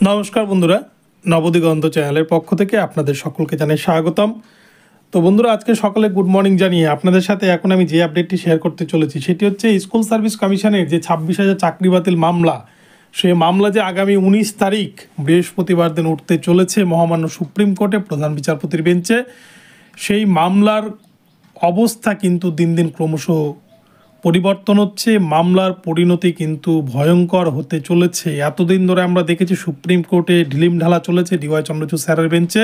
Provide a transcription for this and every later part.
নমস্কার বন্ধুরা, নবদিগন্ত চ্যানেলের পক্ষ থেকে আপনাদের সকলকে জানাই স্বাগতম। তো বন্ধুরা, আজকে সকালে গুড মর্নিং জানিয়ে আপনাদের সাথে এখন আমি যে আপডেটটি শেয়ার করতে চলেছি সেটি হচ্ছে স্কুল সার্ভিস কমিশনের যে 26,000 চাকরি বাতিল মামলা, সেই মামলা যে আগামী 19 তারিখ বৃহস্পতিবার দিন উঠতে চলেছে মহামান্য সুপ্রিম কোর্টে প্রধান বিচারপতির বেঞ্চে। সেই মামলার অবস্থা কিন্তু দিন দিন ক্রমশ পরিবর্তন হচ্ছে, মামলার পরিণতি কিন্তু ভয়ঙ্কর হতে চলেছে। এতদিন ধরে আমরা দেখেছি সুপ্রিম কোর্টে ঢিলিমঢালা চলেছে ডিওয়াই চন্দ্রচূড় স্যারের বেঞ্চে,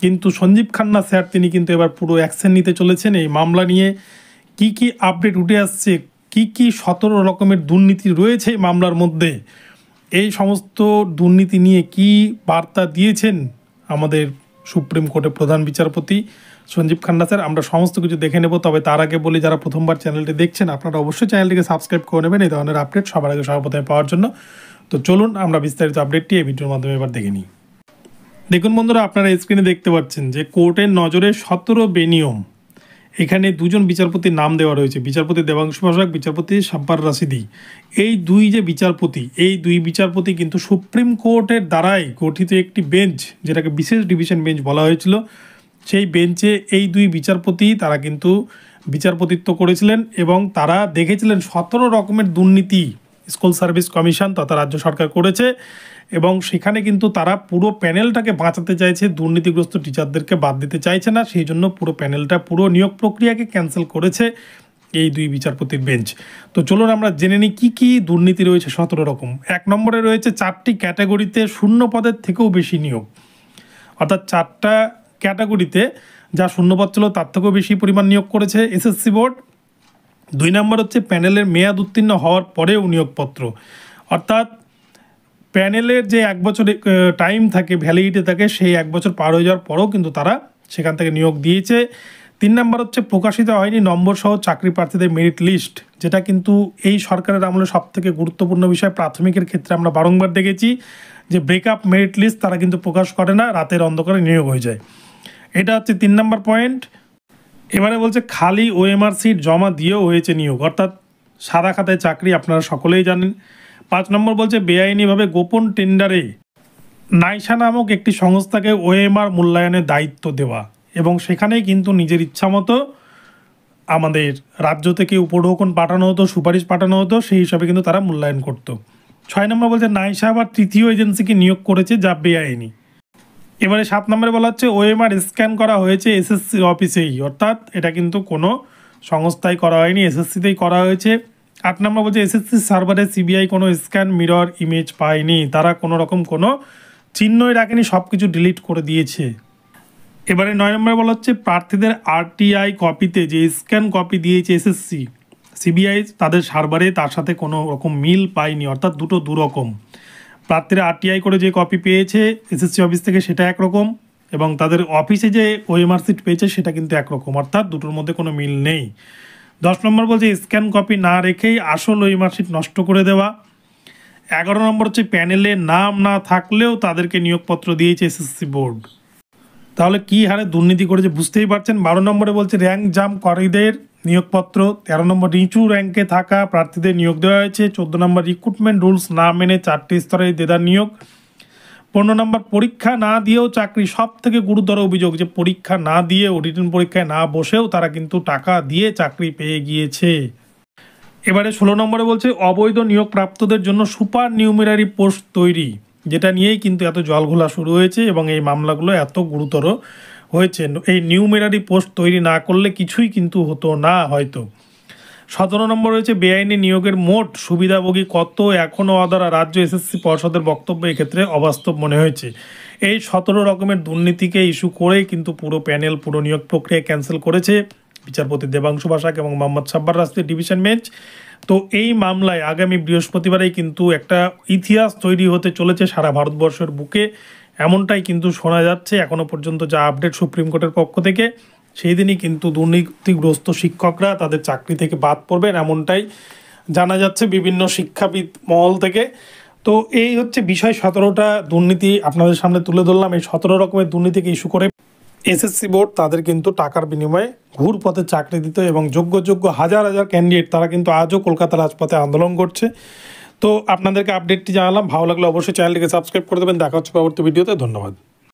কিন্তু সঞ্জীব খান্না স্যার তিনি কিন্তু এবার পুরো অ্যাকশন নিতে চলেছেন। এই মামলা নিয়ে কি কি আপডেট উঠে আসছে, কি 17 রকমের দুর্নীতি রয়েছে এই মামলার মধ্যে, এই সমস্ত দুর্নীতি নিয়ে কি বার্তা দিয়েছেন আমাদের সুপ্রিম কোর্টের প্রধান বিচারপতি সঞ্জীব খান্না স্যার, আমরা সমস্ত কিছু দেখে নেব। তবে তার আগে বলি, যারা প্রথমবার চ্যানেলটি দেখছেন আপনারা অবশ্যই চ্যানেলটিকে সাবস্ক্রাইব করে নেবেন এই ধরনের আপডেট সবার আগে সর্বপ্রথমে পাওয়ার জন্য। তো চলুন আমরা বিস্তারিত আপডেটটি এই ভিডিওর মাধ্যমে এবার দেখে নিই। দেখুন বন্ধুরা, আপনারা স্ক্রিনে দেখতে পাচ্ছেন যে কোর্টের নজরে 17 বেনিয়ম। এখানে দুজন বিচারপতির নাম দেওয়া রয়েছে, বিচারপতি দেবাংশু বসাক, বিচারপতি শাব্বার রাশিদি। এই দুই বিচারপতি কিন্তু সুপ্রিম কোর্টের দ্বারাই গঠিত একটি বেঞ্চ, যেটাকে বিশেষ ডিভিশন বেঞ্চ বলা হয়েছিল, সেই বেঞ্চে এই দুই বিচারপতি তারা কিন্তু বিচারপতিত্ব করেছিলেন এবং তারা দেখেছিলেন 17 রকমের দুর্নীতি স্কুল সার্ভিস কমিশন তথা রাজ্য সরকার করেছে। এবং সেখানে কিন্তু তারা পুরো প্যানেলটাকে বাঁচাতে চাইছে, দুর্নীতিগ্রস্ত টিচারদেরকে বাদ দিতে চাইছে না, সেই জন্য পুরো প্যানেলটা পুরো নিয়োগ প্রক্রিয়াকে ক্যান্সেল করেছে এই দুই বিচারপতির বেঞ্চ। তো চলুন আমরা জেনে নিই কী দুর্নীতি রয়েছে 17 রকম। 1 নম্বরে রয়েছে 4টি ক্যাটাগরিতে শূন্য পদের থেকেও বেশি নিয়োগ, অর্থাৎ 4টা ক্যাটাগরিতে যা শূন্যপদ ছিল তার থেকেও বেশি পরিমাণ নিয়োগ করেছে এসএসসি বোর্ড। 2 নম্বর হচ্ছে প্যানেলের মেয়াদ উত্তীর্ণ হওয়ার পরেও নিয়োগপত্র, অর্থাৎ প্যানেলের যে 1 বছর টাইম থাকে, ভ্যালিডিটি থাকে, সেই 1 বছর পার হয়ে যাওয়ার পরেও কিন্তু তারা সেখান থেকে নিয়োগ দিয়েছে। 3 নম্বর হচ্ছে প্রকাশিত হয়নি নম্বর সহ চাকরি প্রার্থীদের মেরিট লিস্ট, যেটা কিন্তু এই সরকারের আমলে সবথেকে গুরুত্বপূর্ণ বিষয়। প্রাথমিকের ক্ষেত্রে আমরা বারংবার দেখেছি যে ব্রেকআপ মেরিট লিস্ট তারা কিন্তু প্রকাশ করে না, রাতের অন্ধকারে নিয়োগ হয়ে যায়। এটা হচ্ছে 3 নম্বর পয়েন্ট। এবারে বলছে খালি ওএমআর সিট জমা দিয়েও হয়েছে নিয়োগ, অর্থাৎ সাদা খাতায় চাকরি, আপনারা সকলেই জানেন। 5 নম্বর বলছে বেআইনিভাবে গোপন টেন্ডারে নাইসা নামক একটি সংস্থাকে ওএমআর মূল্যায়নের দায়িত্ব দেওয়া, এবং সেখানেই কিন্তু নিজের ইচ্ছামতো আমাদের রাজ্য থেকে উপঢৌকন পাঠানো হতো, সুপারিশ পাঠানো হতো, সেই হিসাবে কিন্তু তারা মূল্যায়ন করত। 6 নম্বর বলছে নাইসা আবার তৃতীয় এজেন্সিকে নিয়োগ করেছে যা বেআইনি। এবারে 7 নম্বরে বলা হচ্ছে ওএমআর স্ক্যান করা হয়েছে এসএসসি অফিসেই, অর্থাৎ এটা কিন্তু কোনো সংস্থায় করা হয়নি, এসএসসিতেই করা হয়েছে। 8 নম্বর বলছে এসএসসি সার্ভারে সিবিআই কোনো স্ক্যান মিরর ইমেজ পায়নি, তারা কোনো রকম কোনো চিহ্নই রাখেনি, সব কিছু ডিলিট করে দিয়েছে। এবারে 9 নম্বরে বলা হচ্ছে প্রার্থীদের আরটিআই কপিতে যে স্ক্যান কপি দিয়েছে এসএসসি, সিবিআই তাদের সার্ভারে তার সাথে কোনো রকম মিল পায়নি, অর্থাৎ দুটো দুরকম। প্রার্থীরা আরটিআই করে যে কপি পেয়েছে এসএসসি অফিস থেকে সেটা একরকম, এবং তাদের অফিসে যে ওএমআর সিট পেয়েছে সেটা কিন্তু একরকম, অর্থাৎ দুটোর মধ্যে কোনো মিল নেই। 10 নম্বর বলছে স্ক্যান কপি না রেখেই আসল ওএমআর সিট নষ্ট করে দেওয়া। 11 নম্বর হচ্ছে প্যানেলে নাম না থাকলেও তাদেরকে নিয়োগপত্র দিয়েছে এসএসসি বোর্ড। তাহলে কী হারে দুর্নীতি করেছে বুঝতেই পারছেন। 12 নম্বরে বলছে র্যাঙ্ক জাম্পকারীদের নিয়োগপত্র। 13 নম্বর নিচু র্যাঙ্কে থাকা প্রার্থীদের নিয়োগ দেওয়া হয়েছে। 14 নম্বর রিক্রুটমেন্ট রুলস না মেনে 4টি স্তরে দেদার নিয়োগ। 15 নম্বর পরীক্ষা না দিয়েও চাকরি, সব থেকে গুরুতর অভিযোগ যে পরীক্ষা না দিয়েও, রিটেন পরীক্ষায় না বসেও তারা কিন্তু টাকা দিয়ে চাকরি পেয়ে গিয়েছে। এবারে 16 নম্বরে বলছে অবৈধ নিয়োগ প্রাপ্তদের জন্য সুপার নিউমেরারি পোস্ট তৈরি, যেটা নিয়েই কিন্তু এত জলঘোলা শুরু হয়েছে এবং এই মামলাগুলো এত গুরুতর হয়েছে। এই নিউমেরারি পোস্ট তৈরি না করলে কিছুই কিন্তু হতো না হয়তো। 17 নম্বর রয়েছে বেআইনি নিয়োগের মোট সুবিধাভোগী কত এখনও অধরা, রাজ্য এসএসসি পর্ষদের বক্তব্য এক্ষেত্রে অবাস্তব মনে হয়েছে। এই 17 রকমের দুর্নীতিকে ইস্যু করেই কিন্তু পুরো প্যানেল, পুরো নিয়োগ প্রক্রিয়া ক্যান্সেল করেছে বিচারপতি দেবাংশু বসাক এবং মোহাম্মদ শাব্বার রাশিদির ডিভিশন বেঞ্চ। তো এই মামলায় আগামী বৃহস্পতিবারেই কিন্তু একটা ইতিহাস তৈরি হতে চলেছে সারা ভারতবর্ষের বুকে, এমনটাই কিন্তু শোনা যাচ্ছে। এখনও পর্যন্ত যা আপডেট সুপ্রিম কোর্টের পক্ষ থেকে, সেই দিনই কিন্তু দুর্নীতিগ্রস্ত শিক্ষকরা তাদের চাকরি থেকে বাদ পড়বেন, এমনটাই জানা যাচ্ছে বিভিন্ন শিক্ষাবিদ মহল থেকে। তো এই হচ্ছে বিষয়, 17টা দুর্নীতি আপনাদের সামনে তুলে ধরলাম। এই 17 রকমের দুর্নীতিকে ইস্যু করে এসএসসি বোর্ড তাদের কিন্তু টাকার বিনিময়ে ঘুর পথে চাকরি দিত, এবং যোগ্য হাজার হাজার ক্যান্ডিডেট তারা কিন্তু আজও কলকাতা রাজপথে আন্দোলন করছে। তো আপনাদেরকে আপডেটটি জানালাম, ভালো লাগলে অবশ্যই চ্যানেলটিকে সাবস্ক্রাইব করে দেবেন। দেখা হচ্ছে পরবর্তী ভিডিওতে, ধন্যবাদ।